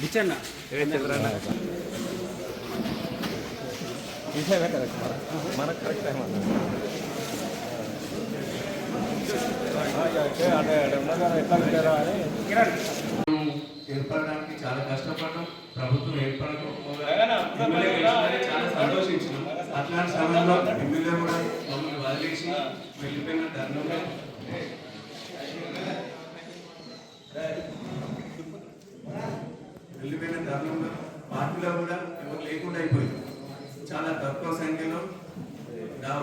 బిచ్చన్న మనకు correct time ఏర్పడడానికి చాలా కష్టపడ్డాం. ప్రభుత్వం ఏర్పడకపోగా చాలా సంతోషించినాం. అట్లాంటి సమయంలో ఎమ్మెల్యే కూడా మమ్మల్ని వదిలేసి వెళ్ళిపోయిన తరుణంలో పార్టీలో కూడా ఎవరు లేకుండా అయిపోయింది. చాలా తక్కువ సంఖ్యలో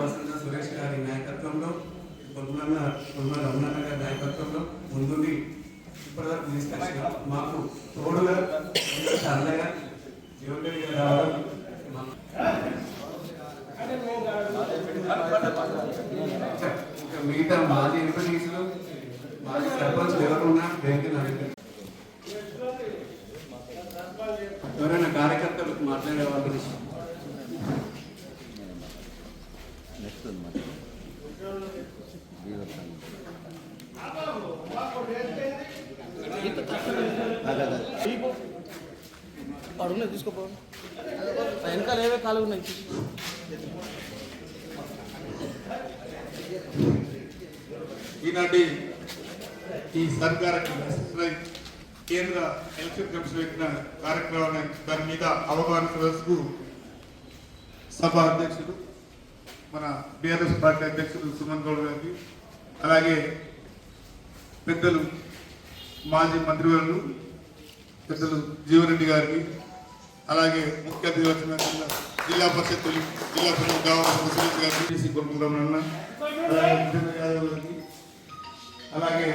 వసంత సురేష్ గారి నాయకత్వంలో, రమణన్న గారి నాయకత్వంలో ముందుండి ఇప్పటివరకు తీసుకొచ్చిన మాకు తోడుగా అండగా జీవన్ రావడం మిగతా మాజీ ఎంపీటీసీలు మాజీ సర్పంచ్లు ఎవరున్నా బ్యాంకు ఎవరైనా కార్యకర్తలకు మాట్లాడే వాళ్ళు పడున్నాయి తీసుకోపో వెనకాల ఏవే కాలు ఉన్నాయి. ఈనాటి ఈ సర్కార కేంద్ర ఎలక్షన్ కమిషన్ పెట్టిన కార్యక్రమాన్ని దాని మీద అవగాహన సదస్సుకు సభ అధ్యక్షుడు మన బీఆర్ఎస్ పార్టీ అధ్యక్షుడు సుమన్ గౌడ్ గారికి, అలాగే పెద్దలు మాజీ మంత్రివర్యులు పెద్దలు జీవరెడ్డి గారికి, అలాగే ముఖ్య అతిథి వచ్చిన జిల్లా పరిషత్ గవర్నర్ గారికి, అలాగే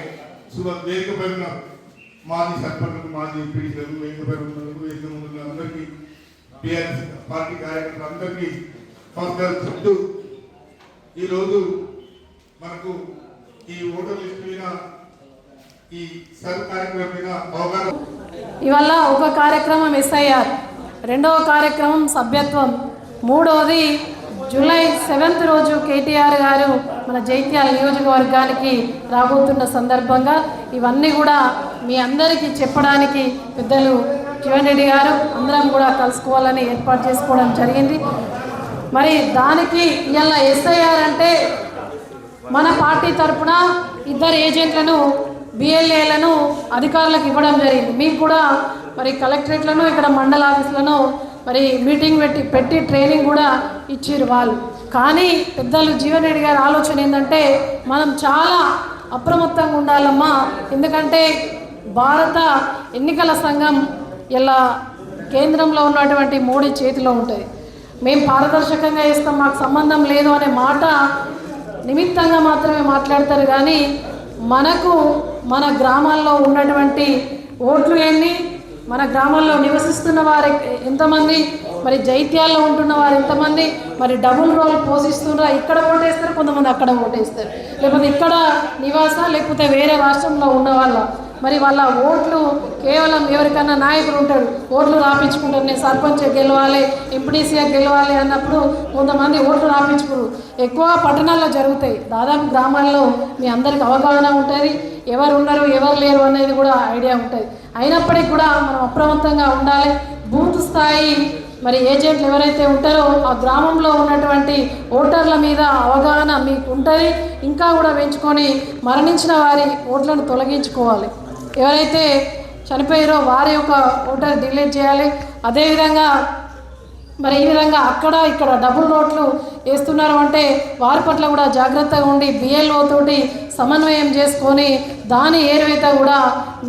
వేదిక పైన మాజీ సర్పంచులు, మాజీ ఎంపీడీలు, వేదిక పైన వేదిక ముందు అందరికీ, బీఆర్ఎస్ పార్టీ కార్యకర్తలు అందరికీ నమస్కారం చెప్తూ, ఈరోజు మనకు ఈ ఓటర్ లిస్ట్ మీద ఈ సర్ కార్యక్రమం మీద అవగాహన. ఇవాళ ఒక కార్యక్రమం SIR, రెండవ కార్యక్రమం సభ్యత్వం, మూడవది జూలై 7th రోజు కేటీఆర్ గారు మన జైత్యాల నియోజకవర్గానికి రాబోతున్న సందర్భంగా ఇవన్నీ కూడా మీ అందరికీ చెప్పడానికి పెద్దలు జీవన్ రెడ్డి గారు అందరం కూడా కలుసుకోవాలని ఏర్పాటు చేసుకోవడం జరిగింది. మరి దానికి ఇవాళ SIR అంటే మన పార్టీ తరఫున 2 ఏజెంట్లను BLAలను అధికారులకు ఇవ్వడం జరిగింది. మీకు కూడా మరి కలెక్టరేట్లను ఇక్కడ మండల ఆఫీసులను మరి మీటింగ్ పెట్టి ట్రైనింగ్ కూడా ఇచ్చారు వాళ్ళు. కానీ పెద్దలు జీవన్ రెడ్డి గారి ఆలోచన ఏంటంటే మనం చాలా అప్రమత్తంగా ఉండాలమ్మా, ఎందుకంటే భారత ఎన్నికల సంఘం ఇలా కేంద్రంలో ఉన్నటువంటి మోడీ చేతిలో ఉంటుంది. మేము పారదర్శకంగా చేస్తాం, మాకు సంబంధం లేదు అనే మాట నిమిత్తంగా మాత్రమే మాట్లాడతారు. కానీ మనకు మన గ్రామాల్లో ఉన్నటువంటి ఓట్లు ఎన్ని, మన గ్రామాల్లో నివసిస్తున్న వారు ఎంతమంది, మరి జైత్యాల్లో ఉంటున్న వారు ఎంతమంది, మరి డబుల్ రోల్ పోషిస్తున్నారా, ఇక్కడ ఓటేస్తారు, కొంతమంది అక్కడ ఓటేస్తారు, లేకపోతే ఇక్కడ నివాస లేకపోతే వేరే రాష్ట్రంలో ఉన్న వాళ్ళ, మరి వాళ్ళ ఓట్లు కేవలం ఎవరికన్నా నాయకుడు ఉంటాడు ఓట్లు రాపించుకుంటారు, నేను సర్పంచ్ గెలవాలి ఎంపీటీసీ గెలవాలి అన్నప్పుడు కొంతమంది ఓట్లు రాపించుకోరు. ఎక్కువ పట్టణాల్లో జరుగుతాయి, దాదాపు గ్రామాల్లో మీ అందరికి అవగాహన ఉంటుంది, ఎవరు ఉన్నారు ఎవరు లేరు అనేది కూడా ఐడియా ఉంటుంది. అయినప్పటికీ కూడా మనం అప్రమత్తంగా ఉండాలి. బూత్ స్థాయి మరి ఏజెంట్లు ఎవరైతే ఉంటారో ఆ గ్రామంలో ఉన్నటువంటి ఓటర్ల మీద అవగాహన మీకు ఉంటుంది. ఇంకా కూడా పెంచుకొని మరణించిన వారి ఓట్లను తొలగించుకోవాలి, ఎవరైతే చనిపోయారో వారి యొక్క ఓటర్ డిలీట్ చేయాలి. అదేవిధంగా మరి ఈ విధంగా అక్కడ ఇక్కడ డబుల్ నోట్లు వేస్తున్నారు అంటే వారి పట్ల కూడా జాగ్రత్తగా ఉండి BLO తోటి సమన్వయం చేసుకొని దాని ఏరువేత కూడా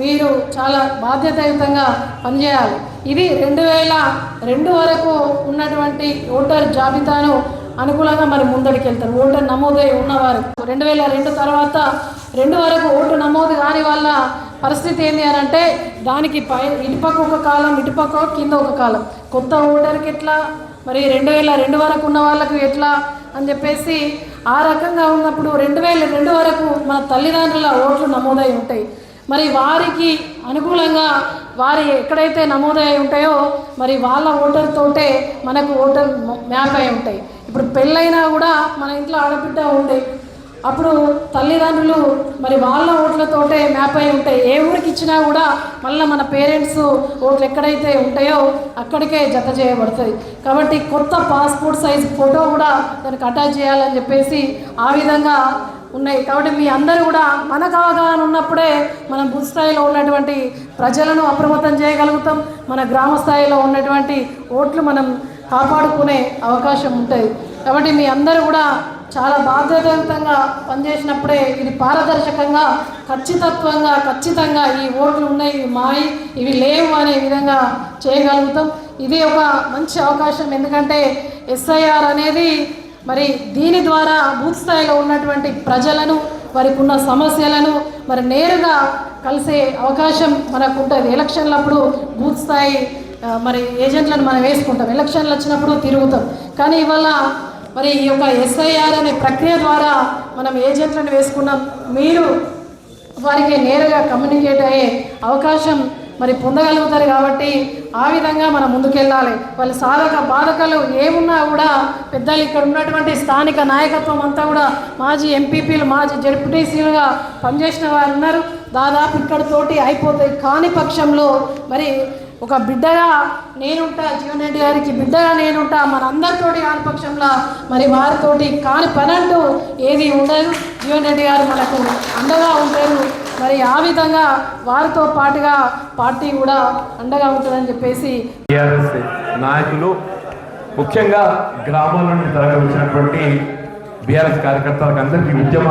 మీరు చాలా బాధ్యతాయుతంగా పనిచేయాలి. ఇది 2002 వరకు ఉన్నటువంటి ఓటర్ జాబితాను అనుకూలంగా మరి ముందడికి వెళ్తారు. ఓటర్ నమోదై ఉన్నవారు 2002 తర్వాత 2 వరకు ఓటు నమోదు కాని వాళ్ళ పరిస్థితి ఏంటి అని అంటే దానికి ఇటుపక్క ఒక కాలం, ఇటుపక్క కింద ఒక కాలం. కొత్త ఓటర్కి ఎట్లా, మరి 2002 వరకు ఉన్న వాళ్ళకు ఎట్లా అని చెప్పేసి ఆ రకంగా ఉన్నప్పుడు 2002 వరకు మన తల్లిదండ్రుల ఓట్లు నమోదై ఉంటాయి. మరి వారికి అనుకూలంగా వారి ఎక్కడైతే నమోదై ఉంటాయో మరి వాళ్ళ ఓటర్తోటే మనకు ఓటర్ మ్యాప్ అయి ఉంటాయి. ఇప్పుడు పెళ్ళైనా కూడా మన ఇంట్లో ఆడబిడ్డ ఉండే అప్పుడు తల్లిదండ్రులు మరి వాళ్ళ ఓట్లతోటే మ్యాప్ అయి ఉంటాయి. ఏ ఊరికి ఇచ్చినా కూడా మళ్ళీ మన పేరెంట్స్ ఓట్లు ఎక్కడైతే ఉంటాయో అక్కడికే జత చేయబడుతుంది. కాబట్టి కొత్త పాస్పోర్ట్ సైజ్ ఫోటో కూడా దానికి అటాచ్ చేయాలని చెప్పేసి ఆ విధంగా ఉన్నాయి. కాబట్టి మీ అందరూ కూడా మనకు అవగాహన ఉన్నప్పుడే మనం బూత్ స్థాయిలో ఉన్నటువంటి ప్రజలను అప్రమత్తం చేయగలుగుతాం. మన గ్రామ స్థాయిలో ఉన్నటువంటి ఓట్లు మనం కాపాడుకునే అవకాశం ఉంటుంది. కాబట్టి మీ అందరూ కూడా చాలా బాధ్యతాయుతంగా పనిచేసినప్పుడే ఇది పారదర్శకంగా ఖచ్చితంగా ఈ ఓట్లు ఉన్నాయి, ఇవి మాయి, ఇవి లేవు అనే విధంగా చేయగలుగుతాం. ఇది ఒక మంచి అవకాశం. ఎందుకంటే ఎస్ఐఆర్ అనేది మరి దీని ద్వారా బూత్ స్థాయిలో ఉన్నటువంటి ప్రజలను వారికి ఉన్న సమస్యలను మరి నేరుగా కలిసే అవకాశం మనకు ఉంటుంది. ఎలక్షన్లప్పుడు బూత్ స్థాయి మరి ఏజెంట్లను మనం వేసుకుంటాం, ఎలక్షన్లు వచ్చినప్పుడు తిరుగుతాం. కానీ ఇవాళ మరి ఈ యొక్క ఎస్ఐఆర్ అనే ప్రక్రియ ద్వారా మనం ఏజెంట్లను వేసుకున్నాం. మీరు వారికి నేరుగా కమ్యూనికేట్ అయ్యే అవకాశం మరి పొందగలుగుతారు. కాబట్టి ఆ విధంగా మనం ముందుకెళ్ళాలి. వాళ్ళ సాధక బాధకాలు ఏమున్నా కూడా పెద్దలు ఇక్కడ ఉన్నటువంటి స్థానిక నాయకత్వం అంతా కూడా మాజీ ఎంపీపీలు, మాజీ జడ్పీటీసీలుగా పనిచేసిన వారు ఉన్నారు. దాదాపు ఇక్కడితోటి అయిపోతాయి. కాని పక్షంలో మరి ఒక బిడ్డగా నేనుంటా, జీవన్ రెడ్డి గారికి బిడ్డగా నేనుంటా, మనందరితోటి కాని పక్షంలో మరి వారితోటి కాని పని అంటూ ఏది ఉండదు. జీవన్ రెడ్డి గారు మనకు అండగా ఉంటారు. మరి ఆ విధంగా వారితో పాటుగా పార్టీ కూడా అండగా ఉంటుందని చెప్పేసి టీఆర్ఎస్ నాయకులు ముఖ్యంగా గ్రామాల నుండి తరలి వచ్చినటువంటి బీఆర్ఎస్ కార్యకర్తలకు అందరికీ ఉద్యమ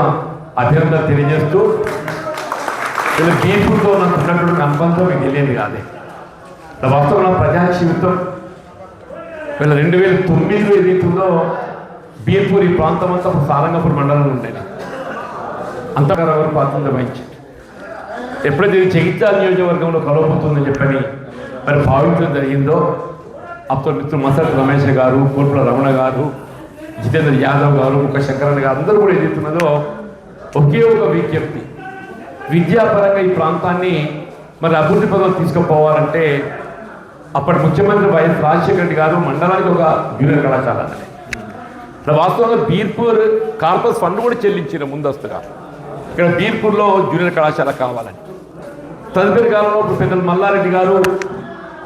అభ్యర్థులు తెలియజేస్తూ వీళ్ళు బీర్పూర్తో ఉన్నటువంటి అనుబంధం మీకు తెలియదు కాదే. వాస్తవంలో ప్రజా జీవితం వీళ్ళ 2009 ఏదైతుందో బీర్పూర్ ఈ ప్రాంతం అంతా సారంగపూర్ మండలంలో ఉండేది. అంతగా ఎవరు పాత్ర వహించారు. ఎప్పుడైతే ఇది జగిత్యాల నియోజకవర్గంలో కలవబోతుందని చెప్పని మరి భావించడం జరిగిందో అప్పుడు మిత్రులు మసరత్ రమేష్ గారు, కోర్పుల రమణ గారు, జితేంద్ర యాదవ్ గారు, ముఖ శంకరన్ గారు అందరూ కూడా ఏదైతున్నదో ఒకే ఒక విజ్ఞప్తి, విద్యాపరంగా ఈ ప్రాంతాన్ని మరి అభివృద్ధి పదం తీసుకుపోవాలంటే అప్పటి ముఖ్యమంత్రి వైఎస్ రాజశేఖర రెడ్డి గారు మండలానికి ఒక జూనియర్ కళాశాల అన్నది. వాస్తవంగా బీర్పూర్ కార్పస్ ఫండ్ కూడా చెల్లించిన ముందస్తుగా ఇక్కడ బీర్పూర్లో జూనియర్ కళాశాల కావాలని. తదుపరి కాలంలో ఇప్పుడు పెద్దలు మల్లారెడ్డి గారు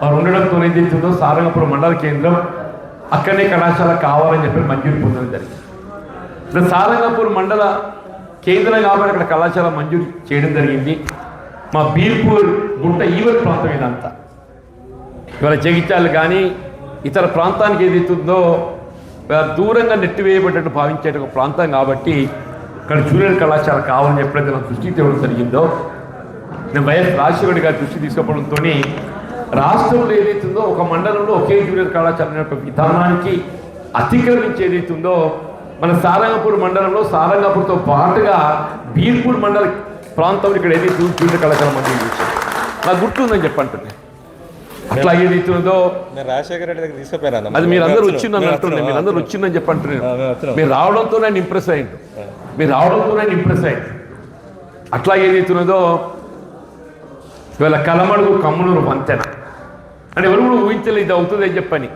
వారు ఉండడంతో ఏదైతుందో సారంగపురం మండల కేంద్రం అక్కడనే కళాశాల కావాలని చెప్పి మంజూరు పొందడం జరిగింది. ఇప్పుడు సారంగపూర్ మండల కేంద్రం కాబట్టి అక్కడ కళాశాల మంజూరు చేయడం జరిగింది. మా బీర్పూర్ గుంట ఈవెన్ ప్రాంతం ఇదంతా ఇవాళ జగిత్యాలు కానీ ఇతర ప్రాంతానికి ఏదైతుందో దూరంగా నెట్టివేయబడ్డట్టు భావించే ఒక ప్రాంతం కాబట్టి ఇక్కడ జూనియర్ కళాశాల కావాలని ఎప్పుడైతే నా దృష్టి తేవడం జరిగిందో నేను వైఎస్ రాజశేఖర గారి దృష్టి తీసుకోవడంతో రాష్ట్రంలో ఏదైతుందో ఒక మండలంలో ఒకే జూనియర్ కళాశాల అనే ఒక విధానానికి అతిక్రమించి ఏదైతుందో మన సారంగపూర్ మండలంలో సారంగపూర్తో పాటుగా బీర్పూర్ మండల ప్రాంతంలో ఇక్కడ ఏదైతే జూనియర్ కళాశాల మంజూరు చేశారు నాకు గుర్తుందని చెప్పంటున్నాను. అట్లా ఏదైతుందో రాజశేఖర రెడ్డి దగ్గర తీసుకుపోయాను. అది మీరు అందరూ వచ్చిందని అంటున్నాను, మీరు అందరూ వచ్చిందని చెప్పంటున్నాను. మీరు రావడంతో నేను ఇంప్రెస్ అయ్యిండు, మీరు రావడంతో నేను ఇంప్రెస్ అయ్యిండు. అట్లా ఏదైతున్నదో ఇవాళ కలమడుగు కమ్మనూరు వంతెన అంటే ఎవరు కూడా ఊహించలేదు ఇది అవుతుంది అని చెప్పని.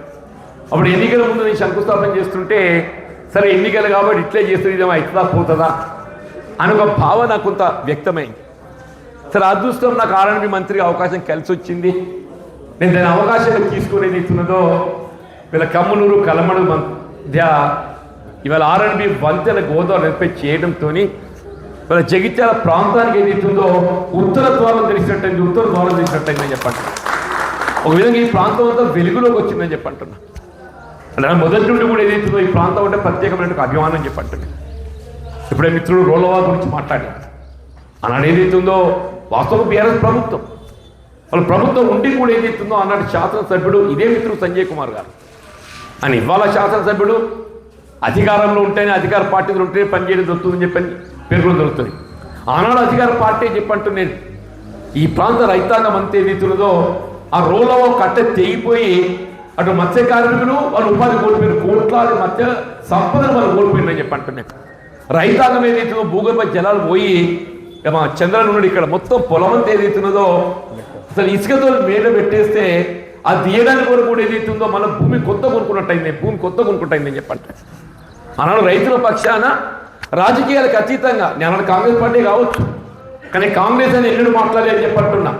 అప్పుడు ఎన్నికల ముందు నేను శంకుస్థాపన చేస్తుంటే సరే ఎన్నికలు కాబట్టి ఇట్లే చేస్తుంది ఇదేమో అవుతుందా పోతుందా అని ఒక భావన కొంత వ్యక్తమైంది. సరే అదృష్టం నాకు ఆర్ఎండ్బి మంత్రిగా అవకాశం కలిసి వచ్చింది. నేను దాని అవకాశాలు తీసుకునేది ఇస్తున్నదో వీళ్ళ కమ్మనూరు కలమడుగు మధ్య ఇవాళ ఆర్ఎండ్బి వంతెన గోదావరి నదిపై చేయడంతో ఇవాళ జగిత్యాల ప్రాంతానికి ఏదైతుందో ఉత్తర ద్వారం తెలిసినట్టయింది, ఉత్తర ద్వారం తెలిసినట్టయిందని చెప్పంటున్నా. ఒక విధంగా ఈ ప్రాంతం అంతా వెలుగులోకి వచ్చిందని చెప్పంటున్నా. అంటే మొదటి నుండి కూడా ఏదైతుందో ఈ ప్రాంతం అంటే ప్రత్యేకమైన అభిమానం చెప్పంటున్నా. ఇప్పుడే మిత్రుడు రోలవా గురించి మాట్లాడారు. ఆనాడు ఏదైతుందో వాస్తవం బీఆర్ఎస్ ప్రభుత్వం వాళ్ళ ప్రభుత్వం ఉండి కూడా ఏదైతుందో ఆనాడు శాసనసభ్యుడు ఇదే మిత్రుడు సంజయ్ కుమార్ గారు అని ఇవాళ శాసనసభ్యుడు అధికారంలో ఉంటేనే అధికార పార్టీలు ఉంటేనే పనిచేయడం దొరుకుతుందని చెప్పని పేర్కొనడం దొరుకుతుంది. ఆనాడు అధికార పార్టీ చెప్పంటున్నాను ఈ ప్రాంత రైతాంగం అంతే రీతులదో ఆ రోలవో కట్ట తెగిపోయి అటు మత్స్య కార్మికులు వాళ్ళు ఉపాధి కోల్పోయిన కోట్లాది మధ్య సంపదను వాళ్ళు కోల్పోయిందని చెప్పంటున్నాను. రైతాంగం ఏదైతుందో భూగర్భ జలాలు పోయి మా చంద్రన్ ఉన్నాడు ఇక్కడ మొత్తం పొలం అంతా ఏదైతున్నదో అసలు ఇసుకతో మేడ పెట్టేస్తే అది తీయడానికి కూడా ఏదైతుందో మన భూమి కొత్త కొనుక్కున్నట్టయింది, భూమి కొత్త కొనుక్కుంటయిందని చెప్పంటే ఆనాడు రైతుల పక్షాన రాజకీయాలకు అతీతంగా నేను కాంగ్రెస్ పార్టీ కావచ్చు, కానీ కాంగ్రెస్ అని ఎన్నడూ మాట్లాడలేదని చెప్పంటున్నా.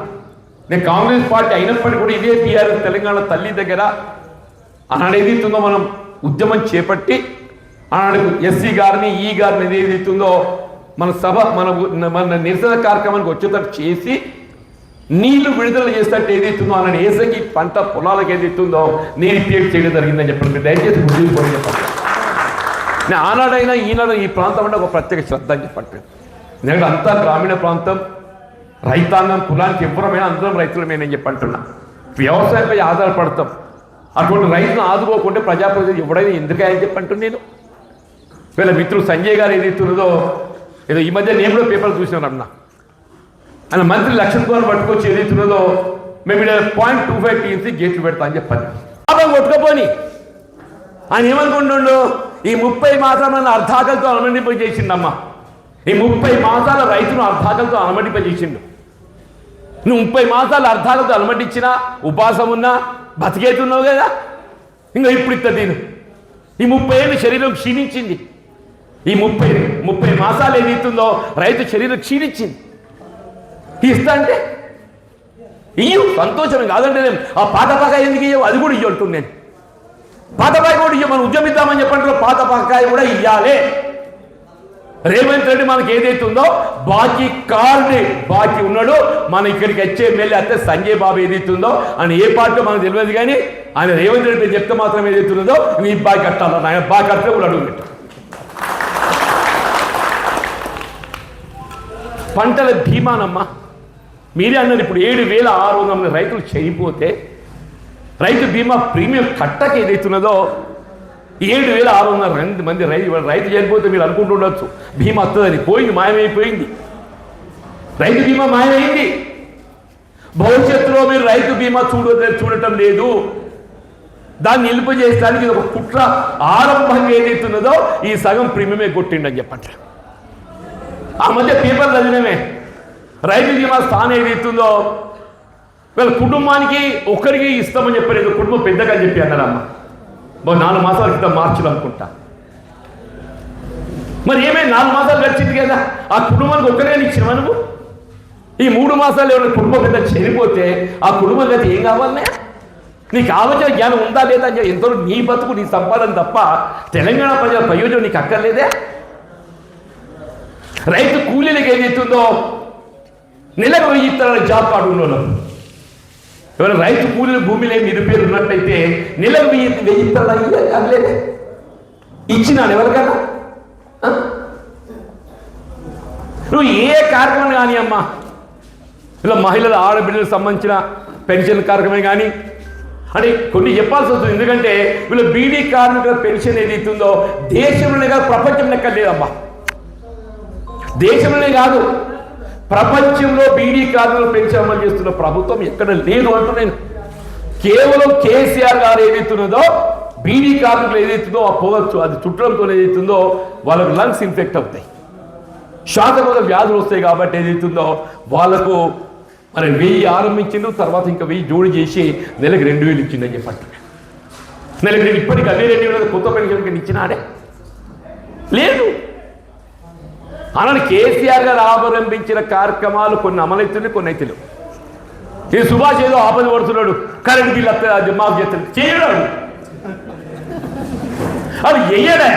నేను కాంగ్రెస్ పార్టీ అయినప్పటికీ కూడా ఇదే టీఆర్ఎస్ తెలంగాణ తల్లి దగ్గర ఆనాడు ఏదైతుందో మనం ఉద్యమం చేపట్టి ఆనాడు ఎస్సీ గారిని ఈ గారిని ఏదైతుందో మన సభ మన నిరసన కార్యక్రమానికి వచ్చేటట్టు చేసి నీళ్లు విడుదల చేసేటట్టు ఏదైతుందో ఆనాడు ఏసంగి పంట పొలాలకు ఏదైతుందో నీరు ఇప్పేట్ చేయడం జరిగిందని చెప్పండి. దయచేసి గుర్తించుకొని చెప్పండి. నేను ఆనాడైనా ఈనాడు ఈ ప్రాంతం అంటే ఒక ప్రత్యేక శ్రద్ధ అని చెప్పండి. ఎందుకంటే అంతా గ్రామీణ ప్రాంతం, రైతాంగం కులానికి ఎవరమైనా అందరం రైతులమేనని చెప్పంటున్నా. వ్యవసాయంపై ఆధారపడతాం. అటువంటి రైతులను ఆదుకోకుంటే ప్రజాప్రతినిధి ఎవడైనా ఎందుకని చెప్పంటున్నా. నేను వీళ్ళ మిత్రుడు సంజయ్ గారు ఏదైతున్నదో ఏదో ఈ మధ్య నేను కూడా పేపర్లు చూసినాను అన్న ఆయన మంత్రి లక్ష్మణ్ కుమార్ పట్టుకొచ్చి ఏదైతున్నదో మేము ఇక్కడ 0.25 టీఎంసీ గేట్లు పెడతా అని చెప్పాను. లాభం కొట్టుకపోని ఆయన ఏమనుకుంటుండో ఈ 30 మాసాలను అర్ధాకలతో అనుమతింపజేసిండమ్మా. ఈ 30 మాసాల రైతును అర్ధాకలతో అనుమతింపజేసిండు. నువ్వు 30 మాసాలు అర్ధాకలతో అనుమతించినా ఉపాసం ఉన్నా బతికేతున్నావు కదా. ఇంకా ఇప్పుడు ఇస్తా నేను ఈ 30 ఏళ్ళు శరీరం క్షీణించింది. ఈ 30 మాసాలు ఏదైతుందో రైతు శరీరం క్షీణించింది. ఇస్తా అంటే ఇయ్యు సంతోషమే కాదంటే నేను ఆ పాత పాకాయ ఎందుకు ఇయ్యవు అది కూడా ఇయ్యంటున్నాను. నేను పాత పాకాయ కూడా ఇయ్య మనం ఉద్యమిద్దామని చెప్పంటే పాత పాకాయ కూడా ఇయ్యాలి. రేవంత్ రెడ్డి మనకి ఏదైతుందో బాకీ కార్డు బాకీ ఉన్నాడు. మన ఇక్కడికి వచ్చే ఎమ్మెల్యే అయితే సంజయ్ బాబు ఏదైతుందో ఆయన ఏ పార్టీ మనకు తెలియదు, కానీ ఆయన రేవంత్ రెడ్డి చెప్తే మాత్రం ఏదైతున్నదో ఈ బాకీ కట్టాలి. ఆయన బాకీ కట్టే కూడా అడుగు పెట్టారు. పంటల బీమానమ్మా మీరే అన్నారు. ఇప్పుడు 7,600 రైతులు చనిపోతే రైతు బీమా ప్రీమియం కట్టక ఏదైతున్నదో 7,600 మంది రైతు చనిపోతే మీరు అనుకుంటుండొచ్చు బీమా వస్తుందని. పోయింది, మాయమైపోయింది. రైతు బీమా మాయమైంది. భవిష్యత్తులో మీరు రైతు బీమా చూడటం లేదు. దాన్ని నిలుపజేయడానికి ఇది ఒక కుట్ర ఆరంభంగా ఏదైతున్నదో ఈ సగం ప్రీమియమే కొట్టిండని చెప్పండి. ఆ మధ్య పేపర్ చదివినమే రైతు బీమా స్థానం ఏదైతుందో వీళ్ళ కుటుంబానికి ఒక్కరికి ఇస్తామని చెప్పలేదు. కుటుంబం పెద్దగా చెప్పి అన్నారమ్మ 4 మాసాల క్రితం మార్చిలో అనుకుంటా. మరి ఏమైనా 4 మాసాలు గడిచింది కదా, ఆ కుటుంబానికి ఒక్కరే ఇచ్చిన మనము. ఈ 3 మాసాలు ఎవరైనా కుటుంబం పెద్ద చనిపోతే ఆ కుటుంబం అయితే ఏం కావాలనే నీకు ఆలోచన జ్ఞానం ఉందా లేదా అని ఎంతో నీ బతుకు నీ సంపాదన తప్ప తెలంగాణ ప్రజల ప్రయోజనం నీకు అక్కర్లేదే. రైతు కూలీలకు ఏదైతుందో నెలకు 1000 ఇస్తారని జాబ్ కార్డు ఉన్న ఎవరైనా రైతు కూలీల భూమిలో నిరుపేరు ఉన్నట్టయితే నెలకు 1000 ఇస్తారా ఇచ్చినాను ఎవరికైనా. నువ్వు ఏ కార్యక్రమం కానీ అమ్మా ఇలా మహిళల ఆడబిడ్డలకు సంబంధించిన పెన్షన్ కార్యక్రమం కానీ అంటే కొన్ని చెప్పాల్సి వస్తుంది. ఎందుకంటే వీళ్ళ బీడీ కార్మికుల పెన్షన్ ఏదైతుందో దేశంలోనే కాదు ప్రపంచంలో ఎక్కడ లేదమ్మా. దేశంలోనే కాదు ప్రపంచంలో బీడీ కార్మికుల పెన్షన్ అమలు చేస్తున్న ప్రభుత్వం ఎక్కడ లేదు అంటూ నేను. కేవలం కేసీఆర్ గారు ఏదైతున్నదో బీడీ కార్మికులు ఏదైతుందో ఆ పోవచ్చు అది చుట్టడంతో ఏదైతుందో వాళ్ళకు లంగ్స్ ఇన్ఫెక్ట్ అవుతాయి, శ్వాసకోశ వ్యాధులు వస్తాయి. కాబట్టి ఏదైతుందో వాళ్ళకు మరి 1000 ఆరంభించిండు, తర్వాత ఇంకా 1000 జోడి చేసి నెలకు 2000 ఇచ్చిందని చెప్పండి. నెలకు ఇప్పటికీ అదే 2000 కొత్త పెన్షన్ ఇచ్చినాడే లేదు. అలానే కేసీఆర్ గారు ఆరంభించిన కార్యక్రమాలు కొన్ని అమలవుతున్నాయి, కొన్ని అయితే లేవు. ఈ సుభాష్ ఏదో ఆపద పడుతున్నాడు, కరెంట్ బిల్ వస్తుంది మాఫ్ చేస్తాడు, చేయడాడు అది వెయ్యడా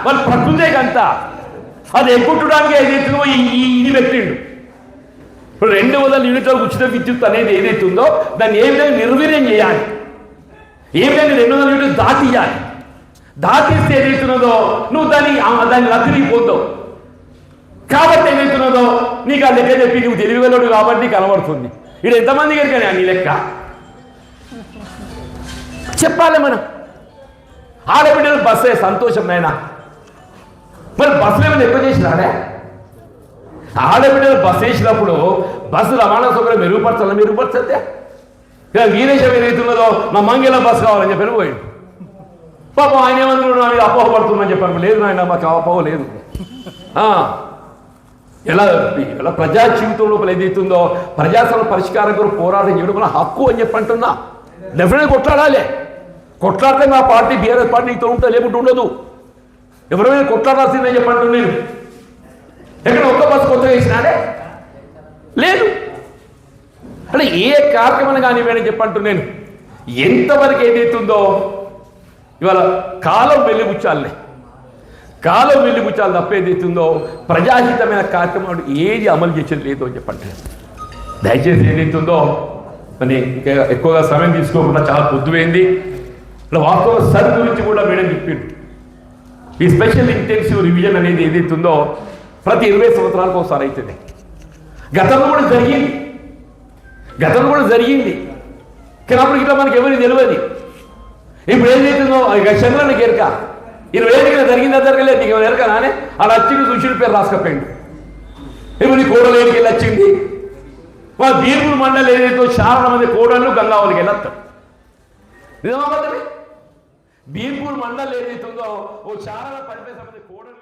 వాళ్ళు ప్రకృతే కంత అది ఎగ్గుట్టడానికి ఏదైతుందో ఇది పెట్టిండు. ఇప్పుడు 200 యూనిట్ల ఉచిత విద్యుత్ అనేది ఏదైతుందో దాన్ని ఏ విధంగా నిర్వీర్యం చేయాలి, ఏ విధంగా 200 యూనిట్లు దాటియాలి. దాటిస్తే ఏదైతున్నదో నువ్వు దాన్ని రద్దు పొందవు. కాబట్టి ఏదైతున్నదో నీకు ఆ లెక్క చెప్పి నువ్వు తెలివిగలడు కాబట్టి నీకు కనబడుతుంది. ఇక్కడ ఎంతమంది గారికనే నీ లెక్క చెప్పాలి మనం. ఆడబిడ్డలు బస్సే సంతోషం నాయన. మరి బస్సులు ఏమైనా ఎక్కువ చేసినాడే? ఆడబిడ్డలు బస్సు వేసినప్పుడు బస్సు రవాణా సౌకర్యం మెరుగుపరచద్దే. వీరేశం ఏదైతున్నదో నా మంగళ బస్సు కావాలని చెప్పి పోయాడు. పాపం ఆయన ఏమనుకున్నాడు, నా మీద అపోహ పడుతుందని చెప్పాను. లేదు నాయన, మాకు అపోహ లేదు. ఎలా ప్రజా జీవితం లోపల ఏదైతుందో ప్రజాస్వామ్య పరిష్కారం కొరకు పోరాటం చేయడం మన హక్కు అని చెప్పి అంటున్నా. డెఫినెట్గా కొట్లాడాలి. కొట్లాడితే మా పార్టీ బీఆర్ఎస్ పార్టీ నీతో ఉంటే లేకుంటూ ఉండదు. ఎవరైనా కొట్లాడాల్సిందని చెప్పి అంటున్నాను నేను. ఎక్కడ ఒక్క బస్సు కొత్తగా వేసినాడే లేదు. అంటే ఏ కార్యక్రమం కానివ్వని చెప్పంటున్నాను. ఎంతవరకు ఏదైతుందో ఇవాళ కాలం వెళ్ళిపుచ్చాలే, కాలం వెళ్ళిపుచ్చాలి తప్ప ఏదైతుందో ప్రజాహితమైన కార్యక్రమాలు ఏది అమలు చేసేది లేదు అని చెప్పండి. దయచేసి ఏదైతుందో మరి ఇంకా ఎక్కువగా సమయం తీసుకోకుండా చాలా పొద్దుపోయింది. ఇలా వాస్తవ సర్ గురించి కూడా మేడం చెప్పిండు. ఈ స్పెషల్ ఇంటెన్సివ్ రివిజన్ అనేది ఏదైతుందో ప్రతి 20 సంవత్సరాలకు ఒకసారి అవుతుంది. గతంలో కూడా జరిగింది కానీ అప్పుడు ఇట్లా మనకి ఎవరికి తెలియదు. ఇప్పుడు ఏదైతుందో చంద్రన్న ఎరక 20 ఏళ్ళకి జరిగిందా జరగలేదు నీకు ఎరక నానే అలా వచ్చింది సుశీల్ పేరు రాసుకపోయిండు. ఇప్పుడు నీ కోడలు ఏడికి వెళ్ళి వచ్చింది. వాళ్ళ బీర్పూర్ మండలి ఏదైతే చాలా మంది కోడళ్ళు గంగావళికి వెళ్ళొస్తాడు. నిజమా? బీర్పూర్ మండలి ఏదైతుందో ఓ చాలా 10 మంది కోడలు